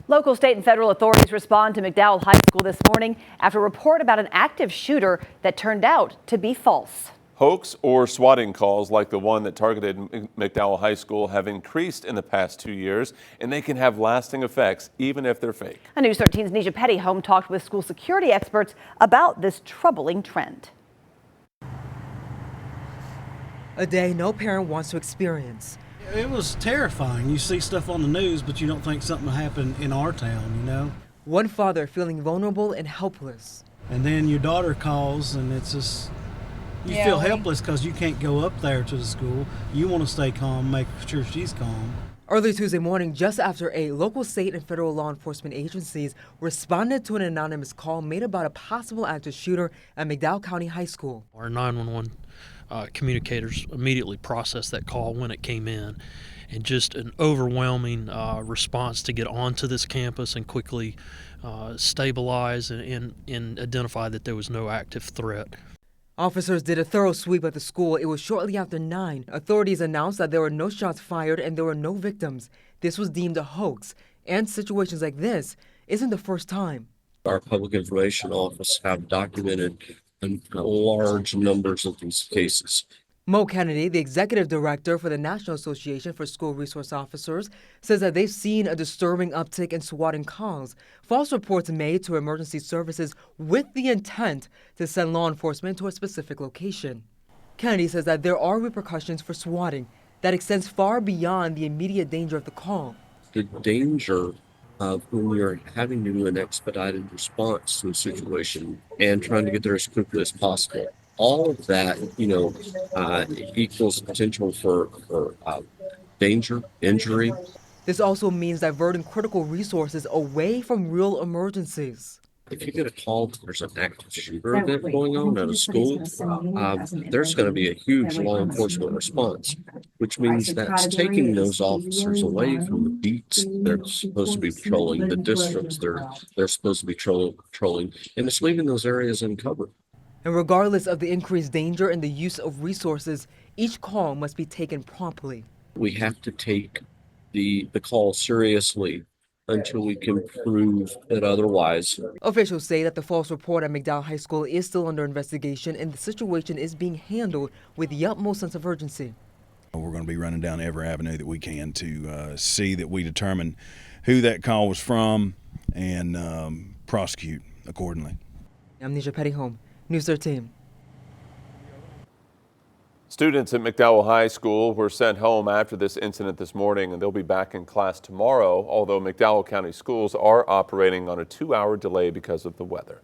Local, state, and federal authorities respond to McDowell High School this morning after a report about an active shooter that turned out to be false. Hoax or swatting calls like the one that targeted McDowell High School have increased in the past 2 years, and they can have lasting effects even if they're fake. A News 13's Nisha Pettyhome talked with school security experts about this troubling trend. A day no parent wants to experience. It was terrifying. You see stuff on the news, but you don't think something will happen in our town, you know? One father feeling vulnerable and helpless. And then your daughter calls, and it's just, you feel helpless because you can't go up there to the school. You want to stay calm, make sure she's calm. Early Tuesday morning, just after local, state, and federal law enforcement agencies responded to an anonymous call made about a possible active shooter at McDowell County High School. Our 911 communicators immediately processed that call when it came in, and just an overwhelming response to get onto this campus and quickly stabilize and identify that there was no active threat. Officers did a thorough sweep at the school. It was shortly after 9. Authorities announced that there were no shots fired and there were no victims. This was deemed a hoax, and situations like this isn't the first time. Our public information office have documented large numbers of these cases. Mo Kennedy, the executive director for the National Association for School Resource Officers, says that they've seen a disturbing uptick in swatting calls, false reports made to emergency services with the intent to send law enforcement to a specific location. Kennedy says that there are repercussions for swatting that extends far beyond the immediate danger of the call. The danger of when you're having to do an expedited response to a situation and trying to get there as quickly as possible. All of that, equals potential for danger, injury. This also means diverting critical resources away from real emergencies. If you get a call that there's an active shooter event going on at a school, there's going to be a huge law enforcement response, which means that's taking those officers away from the beats they're supposed to be patrolling, the districts they're supposed to be patrolling, and it's leaving those areas uncovered. And regardless of the increased danger and the use of resources, each call must be taken promptly. We have to take the call seriously until we can prove that otherwise. Officials say that the false report at McDowell High School is still under investigation, and the situation is being handled with the utmost sense of urgency. We're going to be running down every avenue that we can to see that we determine who that call was from and prosecute accordingly. I'm Nisha Pettyhome, News 13. Students at McDowell High School were sent home after this incident this morning, and they'll be back in class tomorrow, although McDowell County schools are operating on a 2-hour delay because of the weather.